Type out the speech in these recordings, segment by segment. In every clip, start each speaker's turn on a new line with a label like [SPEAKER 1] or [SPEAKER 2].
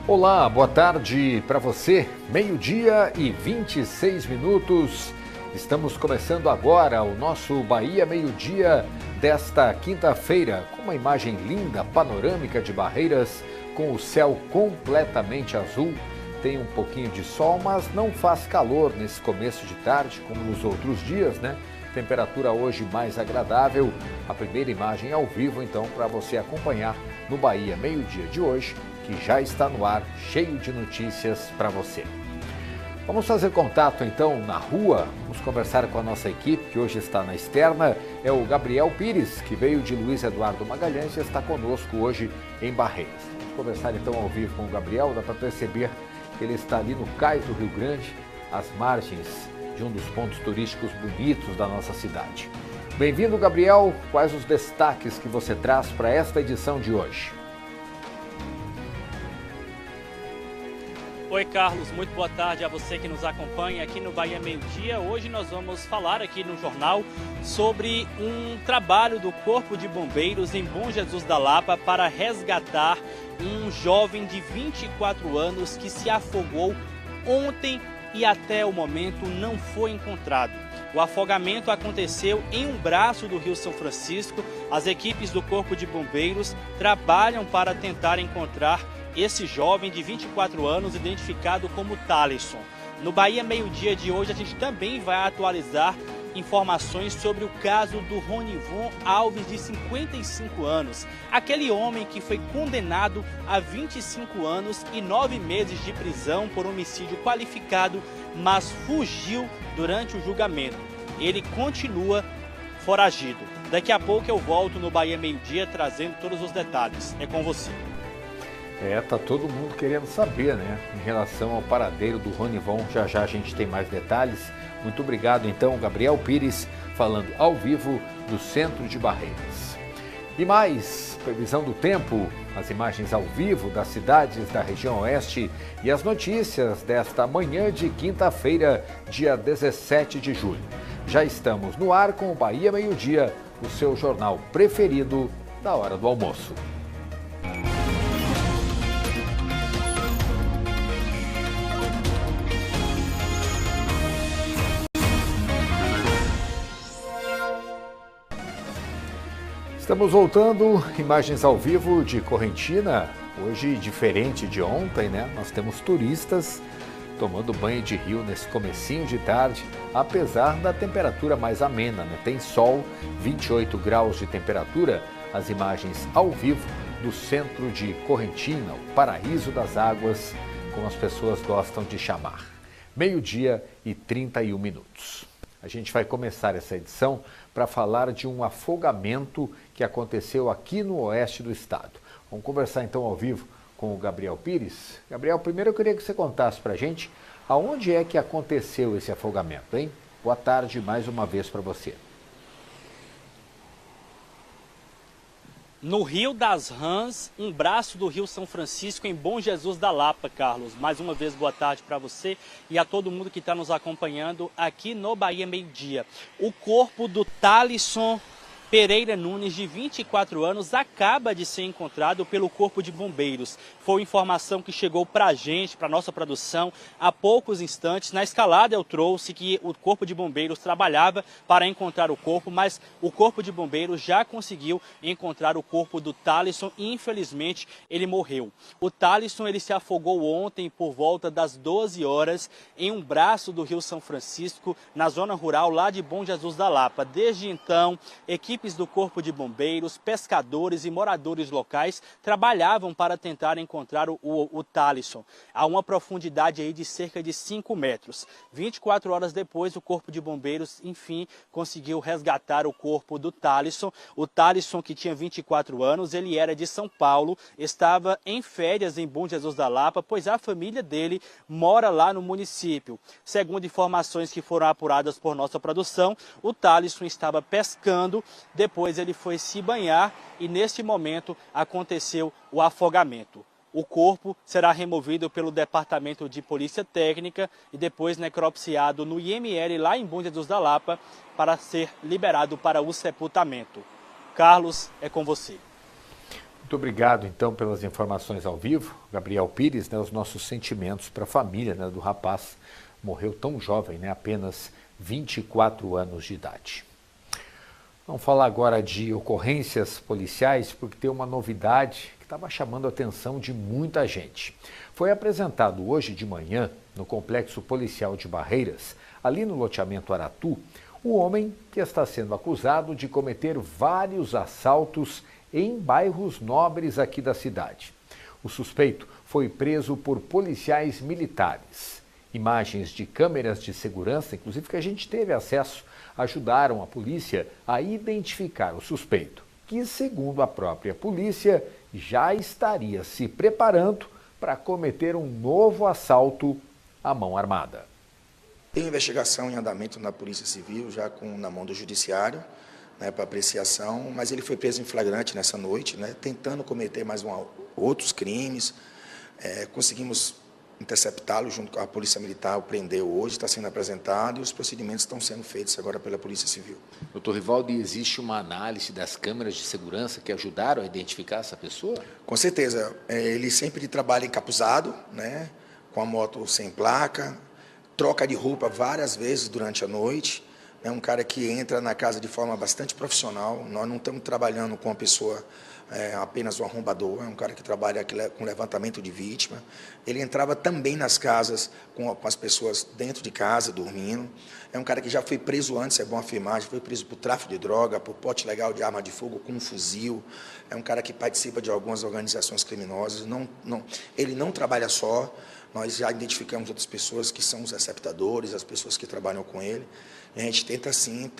[SPEAKER 1] Olá, boa tarde para você. Meio-dia e 26 minutos. Estamos começando agora o nosso Bahia Meio-Dia desta quinta-feira, com uma imagem linda, panorâmica de Barreiras, com o céu completamente azul. Tem um pouquinho de sol, mas não faz calor nesse começo de tarde, como nos outros dias, né? Temperatura hoje mais agradável. A primeira imagem ao vivo, então, para você acompanhar no Bahia Meio-Dia de hoje, que já está no ar, cheio de notícias para você. Vamos fazer contato então na rua, vamos conversar com a nossa equipe que hoje está na externa, é o Gabriel Pires, que veio de Luiz Eduardo Magalhães e está conosco hoje em Barreiras. Vamos conversar então ao vivo com o Gabriel, dá para perceber que ele está ali no Cais do Rio Grande, às margens de um dos pontos turísticos bonitos da nossa cidade. Bem-vindo, Gabriel, quais os destaques que você traz para esta edição de hoje?
[SPEAKER 2] Oi, Carlos, muito boa tarde a você que nos acompanha aqui no Bahia Meio-Dia. Hoje nós vamos falar aqui no jornal sobre um trabalho do Corpo de Bombeiros em Bom Jesus da Lapa para resgatar um jovem de 24 anos que se afogou ontem e até o momento não foi encontrado. O afogamento aconteceu em um braço do Rio São Francisco. As equipes do Corpo de Bombeiros trabalham para tentar encontrar esse jovem de 24 anos, identificado como Thalisson. No Bahia Meio-Dia de hoje, a gente também vai atualizar informações sobre o caso do Ronivon Alves, de 55 anos. Aquele homem que foi condenado a 25 anos e 9 meses de prisão por homicídio qualificado, mas fugiu durante o julgamento. Ele continua foragido. Daqui a pouco eu volto no Bahia Meio-Dia trazendo todos os detalhes. É com você.
[SPEAKER 1] Tá todo mundo querendo saber, né, em relação ao paradeiro do Ronivon. Já já a gente tem mais detalhes. Muito obrigado, então, Gabriel Pires, falando ao vivo do centro de Barreiras. E mais, previsão do tempo, as imagens ao vivo das cidades da região oeste e as notícias desta manhã de quinta-feira, dia 17 de julho. Já estamos no ar com o Bahia Meio-Dia, o seu jornal preferido da hora do almoço. Estamos voltando, imagens ao vivo de Correntina, hoje diferente de ontem, né? Nós temos turistas tomando banho de rio nesse comecinho de tarde, apesar da temperatura mais amena, né? Tem sol, 28 graus de temperatura, as imagens ao vivo do centro de Correntina, o paraíso das águas, como as pessoas gostam de chamar. Meio-dia e 31 minutos. A gente vai começar essa edição para falar de um afogamento que aconteceu aqui no oeste do estado. Vamos conversar então ao vivo com o Gabriel Pires. Gabriel, primeiro eu queria que você contasse para a gente aonde é que aconteceu esse afogamento, hein? Boa tarde mais uma vez para você.
[SPEAKER 2] No Rio das Rãs, um braço do Rio São Francisco, em Bom Jesus da Lapa, Carlos. Mais uma vez, boa tarde para você e a todo mundo que está nos acompanhando aqui no Bahia Meio-Dia. O corpo do Thalisson Pereira Nunes, de 24 anos, acaba de ser encontrado pelo Corpo de Bombeiros. Foi informação que chegou para a gente, para a nossa produção, há poucos instantes. Na escalada eu trouxe que o Corpo de Bombeiros trabalhava para encontrar o corpo, mas o Corpo de Bombeiros já conseguiu encontrar o corpo do Thalisson e, infelizmente, ele morreu. O Thalisson, ele se afogou ontem por volta das 12 horas em um braço do Rio São Francisco, na zona rural lá de Bom Jesus da Lapa. Desde então, equipes do Corpo de Bombeiros, pescadores e moradores locais trabalhavam para tentar encontrar o Thalisson a uma profundidade aí de cerca de 5 metros. 24 horas depois, o Corpo de Bombeiros, enfim, conseguiu resgatar o corpo do Thalisson. O Thalisson, que tinha 24 anos, ele era de São Paulo, estava em férias em Bom Jesus da Lapa, pois a família dele mora lá no município. Segundo informações que foram apuradas por nossa produção, o Thalisson estava pescando. Depois ele foi se banhar e neste momento aconteceu o afogamento. O corpo será removido pelo Departamento de Polícia Técnica e depois necropsiado no IML lá em Bom Jesus da Lapa para ser liberado para o sepultamento. Carlos, é com você.
[SPEAKER 1] Muito obrigado, então, pelas informações ao vivo. Gabriel Pires, os nossos sentimentos para a família do rapaz. Morreu tão jovem, apenas 24 anos de idade. Vamos falar agora de ocorrências policiais, porque tem uma novidade que estava chamando a atenção de muita gente. Foi apresentado hoje de manhã, no Complexo Policial de Barreiras, ali no loteamento Aratu, o homem que está sendo acusado de cometer vários assaltos em bairros nobres aqui da cidade. O suspeito foi preso por policiais militares. Imagens de câmeras de segurança, inclusive que a gente teve acesso, ajudaram a polícia a identificar o suspeito, que, segundo a própria polícia, já estaria se preparando para cometer um novo assalto à mão armada.
[SPEAKER 3] Tem investigação em andamento na Polícia Civil, já na mão do Judiciário, para apreciação, mas ele foi preso em flagrante nessa noite, tentando cometer outros crimes. Conseguimos interceptá-lo junto com a Polícia Militar, o prendeu hoje, está sendo apresentado e os procedimentos estão sendo feitos agora pela Polícia Civil.
[SPEAKER 1] Doutor Rivaldo, existe uma análise das câmeras de segurança que ajudaram a identificar essa pessoa?
[SPEAKER 3] Com certeza. Ele sempre trabalha encapuzado, com a moto sem placa, troca de roupa várias vezes durante a noite. É um cara que entra na casa de forma bastante profissional. Nós não estamos trabalhando com uma pessoa apenas um arrombador, é um cara que trabalha com levantamento de vítima. Ele entrava também nas casas com as pessoas dentro de casa, dormindo. É um cara que já foi preso antes, é bom afirmar, já foi preso por tráfico de droga, por porte ilegal de arma de fogo com um fuzil. É um cara que participa de algumas organizações criminosas. Ele não trabalha só. Nós já identificamos outras pessoas que são os receptadores, as pessoas que trabalham com ele. A gente tenta, sim,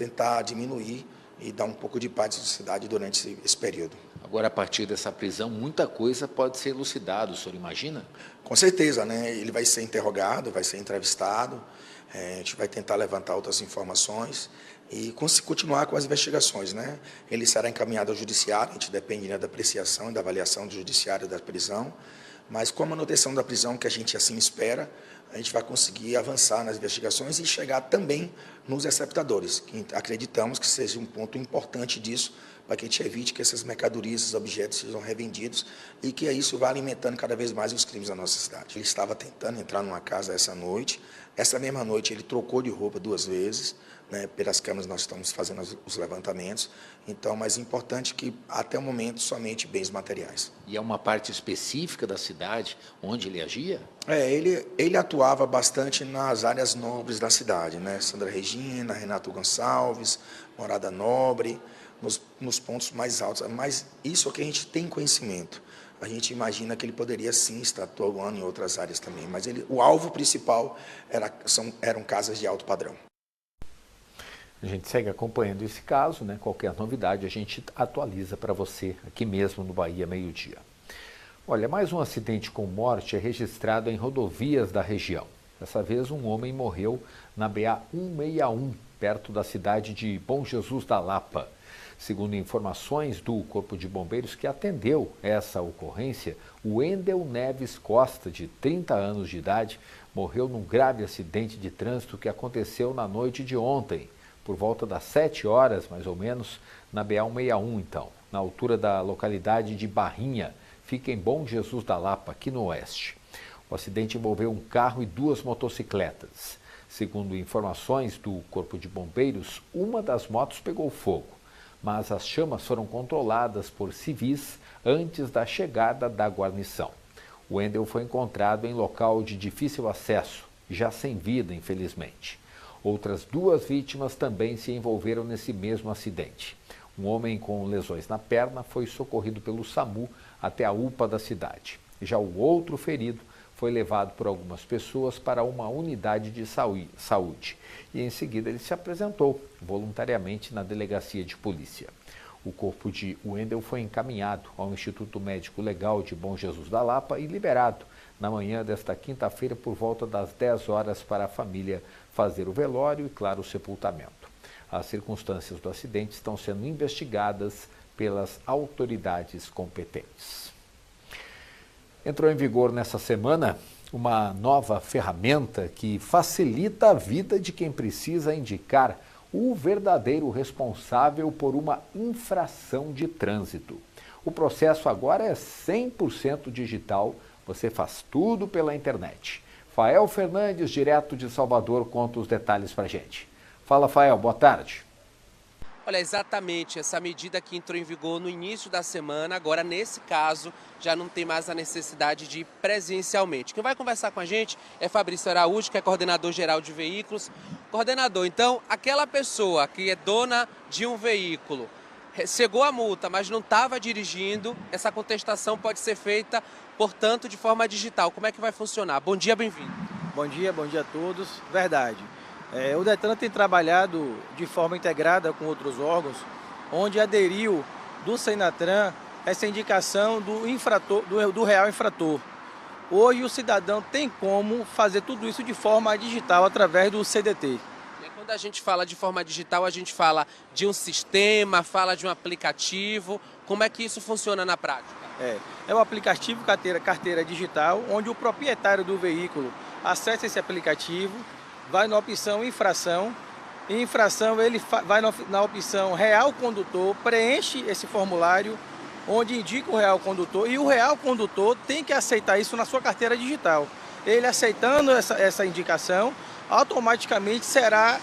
[SPEAKER 3] diminuir e dar um pouco de paz à sociedade durante esse período.
[SPEAKER 1] Agora, a partir dessa prisão, muita coisa pode ser elucidada, o senhor imagina?
[SPEAKER 3] Com certeza, Ele vai ser interrogado, vai ser entrevistado, a gente vai tentar levantar outras informações e continuar com as investigações, Ele será encaminhado ao judiciário, a gente depende da apreciação e da avaliação do judiciário da prisão, mas com a manutenção da prisão que a gente assim espera, a gente vai conseguir avançar nas investigações e chegar também nos receptadores, que acreditamos que seja um ponto importante disso, para que a gente evite que essas mercadorias, esses objetos sejam revendidos e que isso vá alimentando cada vez mais os crimes da nossa cidade. Ele estava tentando entrar numa casa essa noite. Essa mesma noite ele trocou de roupa 2 vezes, pelas câmeras nós estamos fazendo os levantamentos. Então, mais importante que até o momento somente bens materiais.
[SPEAKER 1] E é uma parte específica da cidade onde ele agia?
[SPEAKER 3] Ele atuava bastante nas áreas nobres da cidade, Sandra Regina, Renato Gonçalves, Morada Nobre, nos pontos mais altos, mas isso é o que a gente tem conhecimento. A gente imagina que ele poderia sim estar atuando em outras áreas também, mas o alvo principal eram casas de alto padrão.
[SPEAKER 1] A gente segue acompanhando esse caso, Qualquer novidade a gente atualiza para você aqui mesmo no Bahia Meio-Dia. Olha, mais um acidente com morte é registrado em rodovias da região. Dessa vez um homem morreu na BA-161, perto da cidade de Bom Jesus da Lapa. Segundo informações do Corpo de Bombeiros que atendeu essa ocorrência, o Wendel Neves Costa, de 30 anos de idade, morreu num grave acidente de trânsito que aconteceu na noite de ontem, por volta das 7 horas, mais ou menos, na BA-161, então, na altura da localidade de Barrinha, fica em Bom Jesus da Lapa, aqui no oeste. O acidente envolveu um carro e 2 motocicletas. Segundo informações do Corpo de Bombeiros, uma das motos pegou fogo, mas as chamas foram controladas por civis antes da chegada da guarnição. O Wendel foi encontrado em local de difícil acesso, já sem vida, infelizmente. Outras 2 vítimas também se envolveram nesse mesmo acidente. Um homem com lesões na perna foi socorrido pelo SAMU até a UPA da cidade. Já o outro ferido foi levado por algumas pessoas para uma unidade de saúde e em seguida ele se apresentou voluntariamente na delegacia de polícia. O corpo de Wendel foi encaminhado ao Instituto Médico Legal de Bom Jesus da Lapa e liberado na manhã desta quinta-feira por volta das 10 horas para a família fazer o velório e, claro, o sepultamento. As circunstâncias do acidente estão sendo investigadas pelas autoridades competentes. Entrou em vigor nessa semana uma nova ferramenta que facilita a vida de quem precisa indicar o verdadeiro responsável por uma infração de trânsito. O processo agora é 100% digital, você faz tudo pela internet. Fael Fernandes, direto de Salvador, conta os detalhes pra gente. Fala, Fael, boa tarde.
[SPEAKER 4] Olha, exatamente, essa medida que entrou em vigor no início da semana, agora nesse caso já não tem mais a necessidade de ir presencialmente. Quem vai conversar com a gente é Fabrício Araújo, que é coordenador geral de veículos. Coordenador, então, aquela pessoa que é dona de um veículo, chegou a multa, mas não estava dirigindo, essa contestação pode ser feita, portanto, de forma digital. Como é que vai funcionar? Bom dia, bem-vindo.
[SPEAKER 5] Bom dia a todos. Verdade. O Detran tem trabalhado de forma integrada com outros órgãos, onde aderiu do Senatran essa indicação do infrator, do real infrator. Hoje o cidadão tem como fazer tudo isso de forma digital através do CDT.
[SPEAKER 4] E quando a gente fala de forma digital, a gente fala de um sistema, fala de um aplicativo. Como é que isso funciona na prática?
[SPEAKER 5] É o aplicativo carteira digital, onde o proprietário do veículo acessa esse aplicativo, vai na opção infração, em infração ele vai na opção real condutor, preenche esse formulário, onde indica o real condutor, e o real condutor tem que aceitar isso na sua carteira digital. Ele aceitando essa indicação, automaticamente será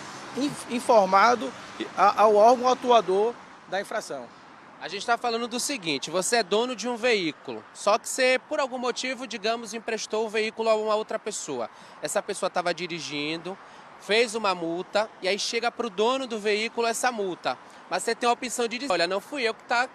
[SPEAKER 5] informado ao órgão atuador da infração.
[SPEAKER 4] A gente está falando do seguinte, você é dono de um veículo, só que você, por algum motivo, digamos, emprestou o veículo a uma outra pessoa. Essa pessoa estava dirigindo, fez uma multa e aí chega para o dono do veículo essa multa. Mas você tem a opção de dizer, olha, não fui eu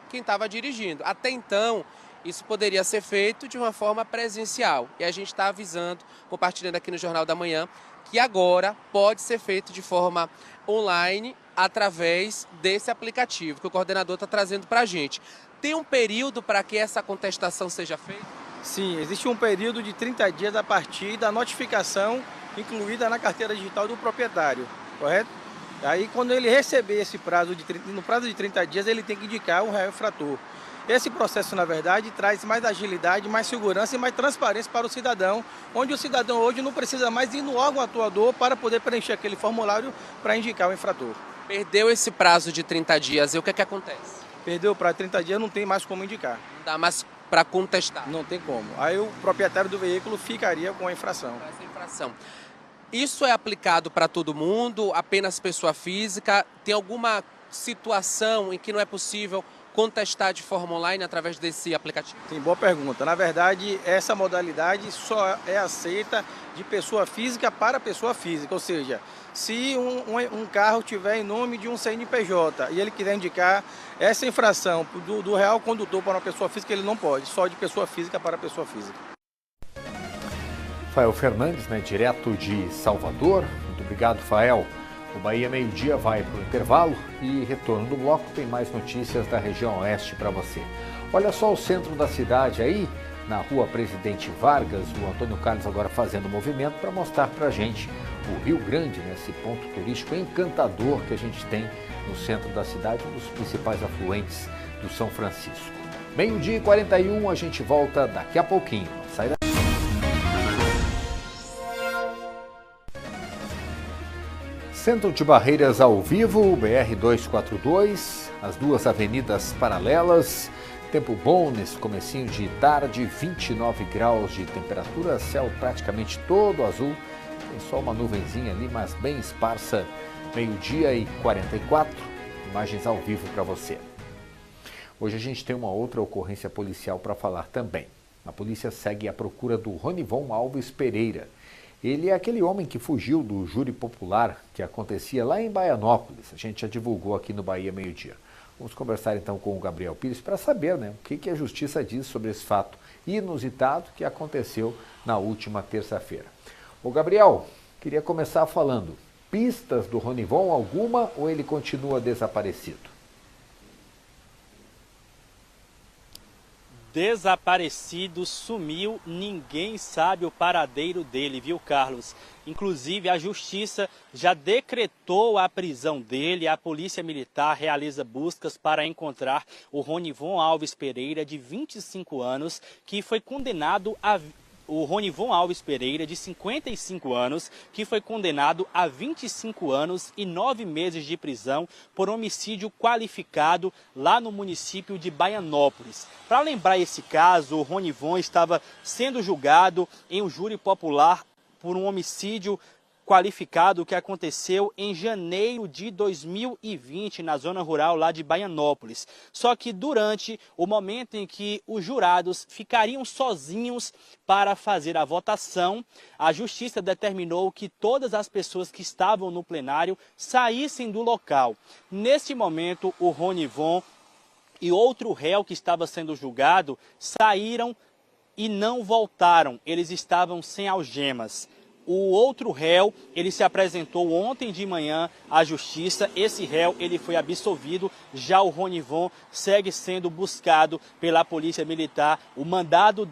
[SPEAKER 4] quem estava dirigindo. Até então, isso poderia ser feito de uma forma presencial. E a gente está avisando, compartilhando aqui no Jornal da Manhã, que agora pode ser feito de forma online através desse aplicativo que o coordenador está trazendo para a gente. Tem um período para que essa contestação seja feita?
[SPEAKER 5] Sim, existe um período de 30 dias a partir da notificação incluída na carteira digital do proprietário, correto? Aí quando ele receber esse prazo no prazo de 30 dias, ele tem que indicar o real infrator. Esse processo, na verdade, traz mais agilidade, mais segurança e mais transparência para o cidadão, onde o cidadão hoje não precisa mais ir no órgão atuador para poder preencher aquele formulário para indicar o infrator.
[SPEAKER 4] Perdeu esse prazo de 30 dias e o que é que acontece?
[SPEAKER 5] Perdeu o prazo de 30 dias, não tem mais como indicar.
[SPEAKER 4] Não dá mais para contestar?
[SPEAKER 5] Não tem como. Aí o proprietário do veículo ficaria com a infração.
[SPEAKER 4] Com essa infração. Isso é aplicado para todo mundo, apenas pessoa física? Tem alguma situação em que não é possível contestar de forma online através desse aplicativo?
[SPEAKER 5] Sim, boa pergunta. Na verdade, essa modalidade só é aceita de pessoa física para pessoa física, ou seja, se um carro tiver em nome de um CNPJ e ele quiser indicar essa infração do real condutor para uma pessoa física, ele não pode, só de pessoa física para pessoa física.
[SPEAKER 1] Fael Fernandes, direto de Salvador. Muito obrigado, Fael. O Bahia Meio Dia vai para o intervalo e retorno do bloco tem mais notícias da região oeste para você. Olha só o centro da cidade aí, na rua Presidente Vargas, o Antônio Carlos agora fazendo movimento para mostrar para a gente o Rio Grande, esse ponto turístico encantador que a gente tem no centro da cidade, um dos principais afluentes do São Francisco. 12h41, a gente volta daqui a pouquinho. Sai daí. Centro de Barreiras ao vivo, BR-242, as duas avenidas paralelas, tempo bom nesse comecinho de tarde, 29 graus de temperatura, céu praticamente todo azul, tem só uma nuvenzinha ali, mas bem esparsa, 12h44, imagens ao vivo para você. Hoje a gente tem uma outra ocorrência policial para falar também. A polícia segue à procura do Ronivon Alves Pereira. Ele é aquele homem que fugiu do júri popular que acontecia lá em Baianópolis. A gente já divulgou aqui no Bahia Meio Dia. Vamos conversar então com o Gabriel Pires para saber o que a justiça diz sobre esse fato inusitado que aconteceu na última terça-feira. Ô Gabriel, queria começar falando, pistas do Ronivon alguma ou ele continua desaparecido?
[SPEAKER 2] Desaparecido, sumiu, ninguém sabe o paradeiro dele, viu, Carlos? Inclusive, a Justiça já decretou a prisão dele, a Polícia Militar realiza buscas para encontrar o Ronivon Alves Pereira, de 25 anos, que foi condenado a o Ronivon Alves Pereira, de 55 anos, que foi condenado a 25 anos e 9 meses de prisão por homicídio qualificado lá no município de Baianópolis. Para lembrar esse caso, o Ronivon estava sendo julgado em um júri popular por um homicídio qualificado que aconteceu em janeiro de 2020 na zona rural lá de Baianópolis. Só que durante o momento em que os jurados ficariam sozinhos para fazer a votação, a justiça determinou que todas as pessoas que estavam no plenário saíssem do local. Neste momento, o Ronivon e outro réu que estava sendo julgado saíram e não voltaram. Eles estavam sem algemas. O outro réu, ele se apresentou ontem de manhã à justiça. Esse réu, ele foi absolvido. Já o Ronivon segue sendo buscado pela Polícia Militar. O mandado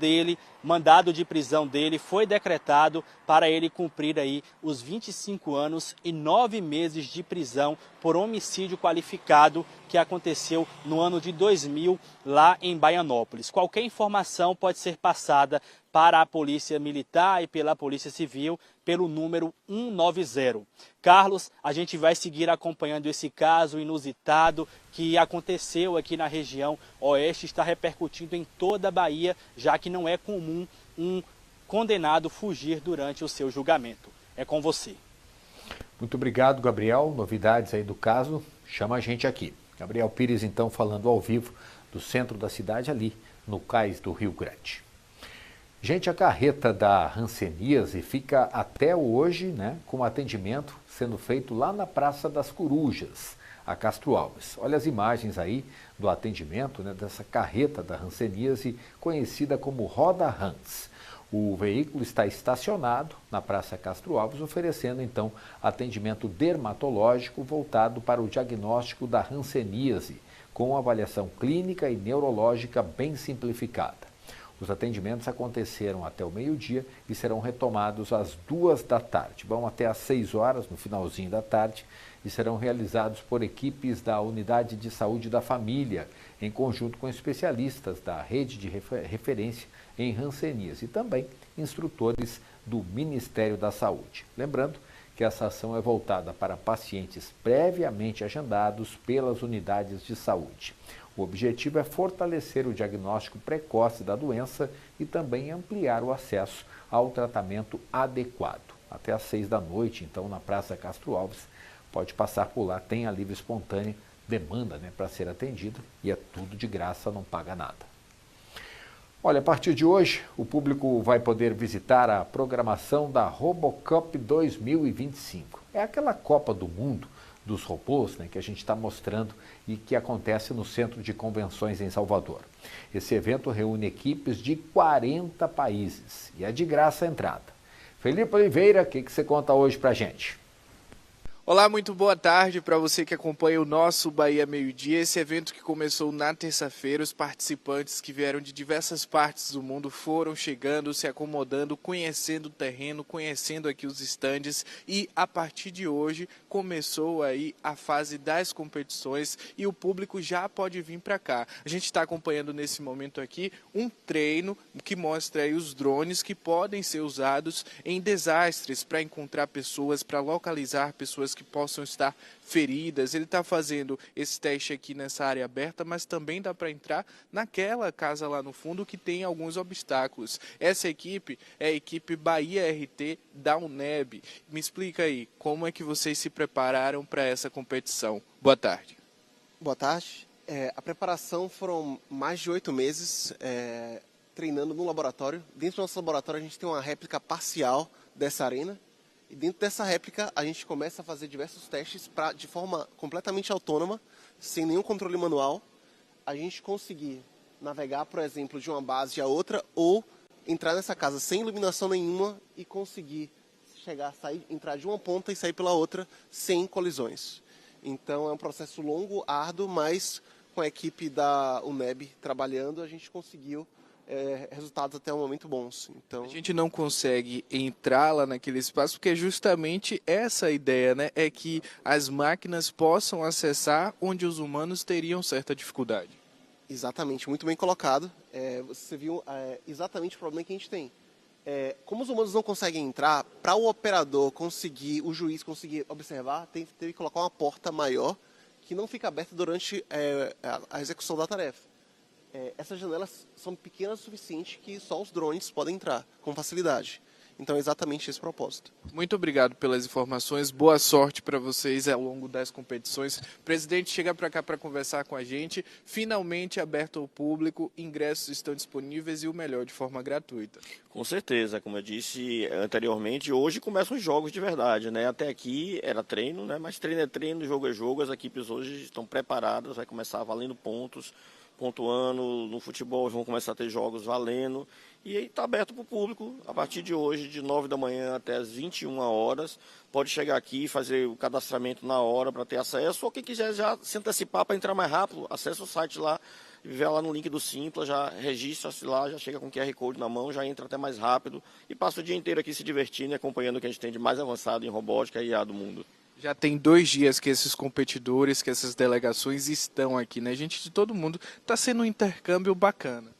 [SPEAKER 2] de prisão dele foi decretado para ele cumprir aí os 25 anos e 9 meses de prisão por homicídio qualificado que aconteceu no ano de 2000 lá em Baianópolis. Qualquer informação pode ser passada para a Polícia Militar e pela Polícia Civil pelo número 190. Carlos, a gente vai seguir acompanhando esse caso inusitado que aconteceu aqui na região oeste, está repercutindo em toda a Bahia, já que não é comum um condenado fugir durante o seu julgamento. É com você.
[SPEAKER 1] Muito obrigado, Gabriel. Novidades aí do caso, chama a gente aqui. Gabriel Pires, então, falando ao vivo do centro da cidade, ali no cais do Rio Grande. Gente, a carreta da hanseníase fica até hoje, com atendimento sendo feito lá na Praça das Corujas, a Castro Alves. Olha as imagens aí do atendimento dessa carreta da hanseníase, conhecida como Roda Hans. O veículo está estacionado na Praça Castro Alves, oferecendo então atendimento dermatológico voltado para o diagnóstico da hanseníase, com avaliação clínica e neurológica bem simplificada. Os atendimentos aconteceram até o meio-dia e serão retomados às 14h. Vão até às 6h, no finalzinho da tarde, e serão realizados por equipes da Unidade de Saúde da Família, em conjunto com especialistas da rede de referência em hanseníase e também instrutores do Ministério da Saúde. Lembrando que essa ação é voltada para pacientes previamente agendados pelas unidades de saúde. O objetivo é fortalecer o diagnóstico precoce da doença e também ampliar o acesso ao tratamento adequado. Até às 6h, então, na Praça Castro Alves, pode passar por lá, tem a livre espontânea demanda para ser atendida e é tudo de graça, não paga nada. Olha, a partir de hoje, o público vai poder visitar a programação da RoboCup 2025. É aquela Copa do Mundo dos robôs, que a gente está mostrando e que acontece no Centro de Convenções em Salvador. Esse evento reúne equipes de 40 países e é de graça a entrada. Felipe Oliveira, o que você conta hoje pra gente?
[SPEAKER 6] Olá, muito boa tarde para você que acompanha o nosso Bahia Meio-Dia. Esse evento que começou na terça-feira, os participantes que vieram de diversas partes do mundo foram chegando, se acomodando, conhecendo o terreno, conhecendo aqui os estandes e a partir de hoje começou aí a fase das competições e o público já pode vir para cá. A gente está acompanhando nesse momento aqui um treino que mostra aí os drones que podem ser usados em desastres para encontrar pessoas, para localizar pessoas que possam estar feridas. Ele está fazendo esse teste aqui nessa área aberta, mas também dá para entrar naquela casa lá no fundo que tem alguns obstáculos. Essa equipe é a equipe Bahia RT da UNEB. Me explica aí, como é que vocês se prepararam para essa competição? Boa tarde.
[SPEAKER 7] Boa tarde. A preparação foram mais de 8 meses treinando no laboratório. Dentro do nosso laboratório a gente tem uma réplica parcial dessa arena. E dentro dessa réplica, a gente começa a fazer diversos testes de forma completamente autônoma, sem nenhum controle manual, a gente conseguir navegar, por exemplo, de uma base a outra, ou entrar nessa casa sem iluminação nenhuma e conseguir entrar de uma ponta e sair pela outra sem colisões. Então é um processo longo, árduo, mas com a equipe da UNEB trabalhando, a gente conseguiu resultados até o momento bons. Então,
[SPEAKER 6] a gente não consegue entrar lá naquele espaço porque justamente essa ideia, é que as máquinas possam acessar onde os humanos teriam certa dificuldade.
[SPEAKER 7] Exatamente, muito bem colocado. Você viu exatamente o problema que a gente tem. Como os humanos não conseguem entrar, para o operador conseguir, o juiz conseguir observar, teve que colocar uma porta maior que não fica aberta durante a execução da tarefa. Essas janelas são pequenas o suficiente que só os drones podem entrar com facilidade. Então é exatamente esse o propósito.
[SPEAKER 6] Muito obrigado pelas informações, boa sorte para vocês ao longo das competições. Presidente, chega para cá para conversar com a gente, finalmente aberto ao público, ingressos estão disponíveis e o melhor, de forma gratuita.
[SPEAKER 8] Com certeza, como eu disse anteriormente, hoje começam os jogos de verdade, né? Até aqui era treino, né? Mas treino é treino, jogo é jogo, as equipes hoje estão preparadas, vai começar valendo pontos, pontuando, no futebol vão começar a ter jogos valendo, e aí está aberto para o público, a partir de hoje, de 9 da manhã até as 21 horas, pode chegar aqui e fazer o cadastramento na hora para ter acesso, ou quem quiser já se antecipar para entrar mais rápido, acessa o site lá, vê lá no link do Simpla, já registra-se lá, já chega com o QR Code na mão, já entra até mais rápido, e passa o dia inteiro aqui se divertindo e acompanhando o que a gente tem de mais avançado em robótica e IA do mundo.
[SPEAKER 6] Já tem 2 dias que esses competidores, que essas delegações estão aqui, né? Gente de todo mundo, está sendo um intercâmbio bacana.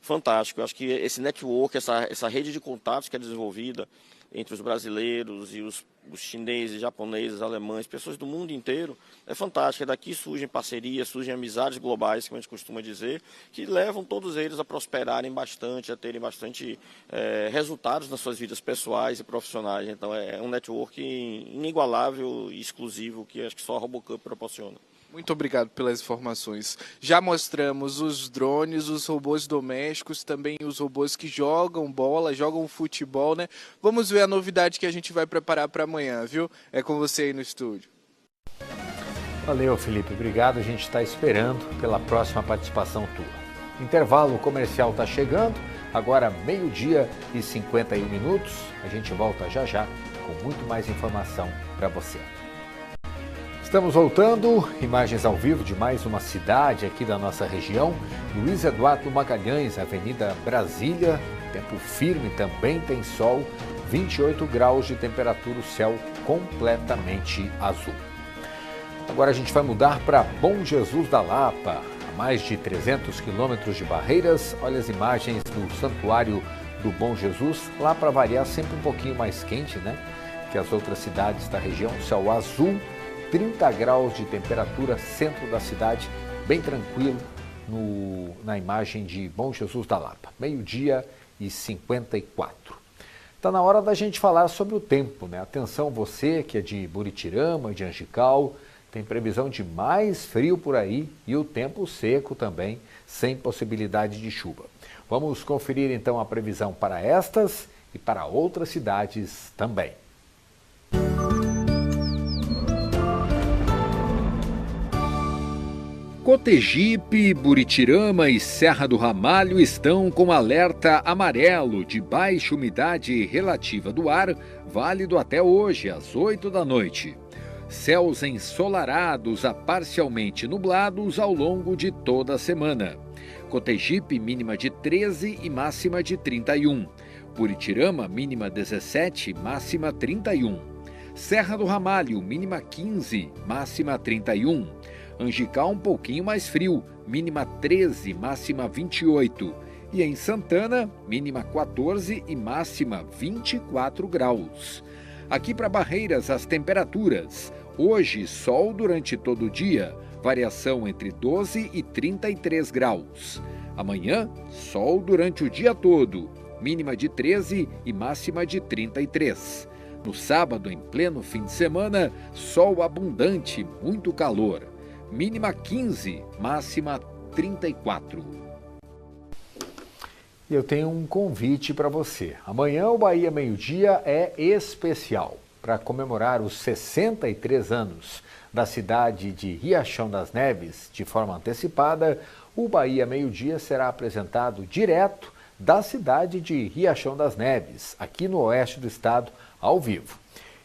[SPEAKER 8] Fantástico, eu acho que esse network, essa rede de contatos que é desenvolvida entre os brasileiros e os chineses, japoneses, alemães, pessoas do mundo inteiro, é fantástica. Daqui surgem parcerias, surgem amizades globais, como a gente costuma dizer, que levam todos eles a prosperarem bastante, a terem bastante resultados nas suas vidas pessoais e profissionais. Então é um network inigualável e exclusivo que acho que só a RoboCup proporciona.
[SPEAKER 6] Muito obrigado pelas informações. Já mostramos os drones, os robôs domésticos, também os robôs que jogam bola, jogam futebol, né? Vamos ver a novidade que a gente vai preparar para amanhã, viu? É com você aí no estúdio.
[SPEAKER 1] Valeu, Felipe. Obrigado. A gente está esperando pela próxima participação tua. Intervalo comercial está chegando. Agora 12h51. A gente volta já já com muito mais informação para você. Estamos voltando, imagens ao vivo de mais uma cidade aqui da nossa região, Luiz Eduardo Magalhães, Avenida Brasília, tempo firme, também tem sol, 28 graus de temperatura, o céu completamente azul. Agora a gente vai mudar para Bom Jesus da Lapa, a mais de 300 quilômetros de Barreiras. Olha as imagens do Santuário do Bom Jesus, lá para variar sempre um pouquinho mais quente, né? Que as outras cidades da região, céu azul, 30 graus de temperatura, centro da cidade, bem tranquilo na imagem de Bom Jesus da Lapa. 12h54. Está na hora da gente falar sobre o tempo, né? Atenção você que é de Buritirama, de Angical, tem previsão de mais frio por aí e o tempo seco também, sem possibilidade de chuva. Vamos conferir então a previsão para estas e para outras cidades também. Cotegipe, Buritirama e Serra do Ramalho estão com alerta amarelo de baixa umidade relativa do ar, válido até hoje, às 8 da noite. Céus ensolarados a parcialmente nublados ao longo de toda a semana. Cotegipe, mínima de 13 e máxima de 31. Buritirama, mínima 17, máxima 31. Serra do Ramalho, mínima 15, máxima 31. Angical um pouquinho mais frio, mínima 13, máxima 28. E em Santana, mínima 14 e máxima 24 graus. Aqui para Barreiras, as temperaturas. Hoje, sol durante todo o dia, variação entre 12 e 33 graus. Amanhã, sol durante o dia todo, mínima de 13 e máxima de 33. No sábado, em pleno fim de semana, sol abundante, muito calor. Mínima 15, máxima 34. E eu tenho um convite para você. Amanhã o Bahia Meio-Dia é especial para comemorar os 63 anos da cidade de Riachão das Neves. De forma antecipada, o Bahia Meio-Dia será apresentado direto da cidade de Riachão das Neves, aqui no oeste do estado, ao vivo.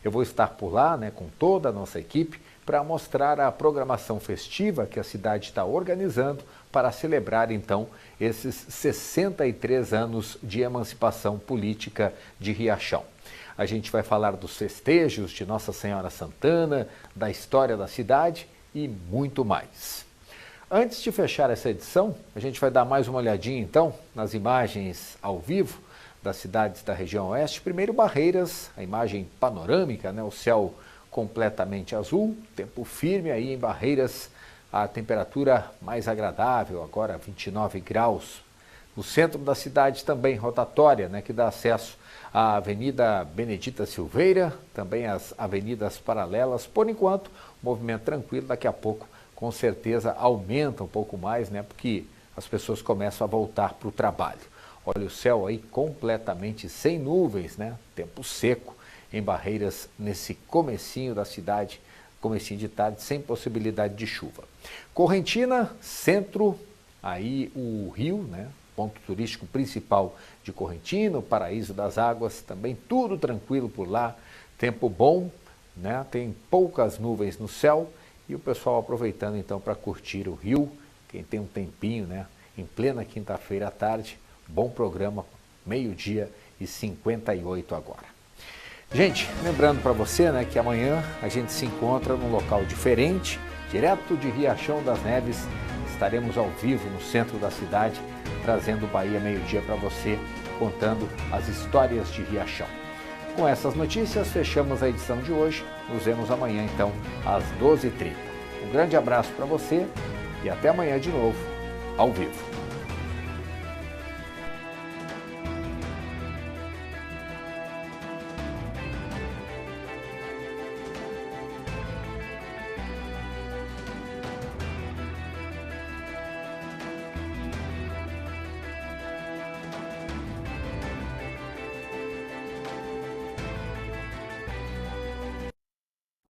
[SPEAKER 1] Eu vou estar por lá, com toda a nossa equipe, para mostrar a programação festiva que a cidade está organizando para celebrar, então, esses 63 anos de emancipação política de Riachão. A gente vai falar dos festejos de Nossa Senhora Santana, da história da cidade e muito mais. Antes de fechar essa edição, a gente vai dar mais uma olhadinha, então, nas imagens ao vivo das cidades da região oeste. Primeiro Barreiras, a imagem panorâmica, né? O céu completamente azul, tempo firme aí em Barreiras, a temperatura mais agradável, agora 29 graus. No centro da cidade também rotatória, né? Que dá acesso à Avenida Benedita Silveira, também as avenidas paralelas. Por enquanto, movimento tranquilo, daqui a pouco com certeza aumenta um pouco mais, né? Porque as pessoas começam a voltar para o trabalho. Olha o céu aí completamente sem nuvens, né? Tempo seco em Barreiras nesse comecinho da cidade, comecinho de tarde, sem possibilidade de chuva. Correntina, centro, aí o rio, né? Ponto turístico principal de Correntina, o Paraíso das Águas, também tudo tranquilo por lá, tempo bom, né? Tem poucas nuvens no céu e o pessoal aproveitando então para curtir o rio, quem tem um tempinho, né? Em plena quinta-feira à tarde, bom programa, 12h58 agora. Gente, lembrando para você, né, que amanhã a gente se encontra num local diferente, direto de Riachão das Neves, estaremos ao vivo no centro da cidade, trazendo o Bahia Meio-Dia para você, contando as histórias de Riachão. Com essas notícias, fechamos a edição de hoje. Nos vemos amanhã, então, às 12h30. Um grande abraço para você e até amanhã de novo, ao vivo.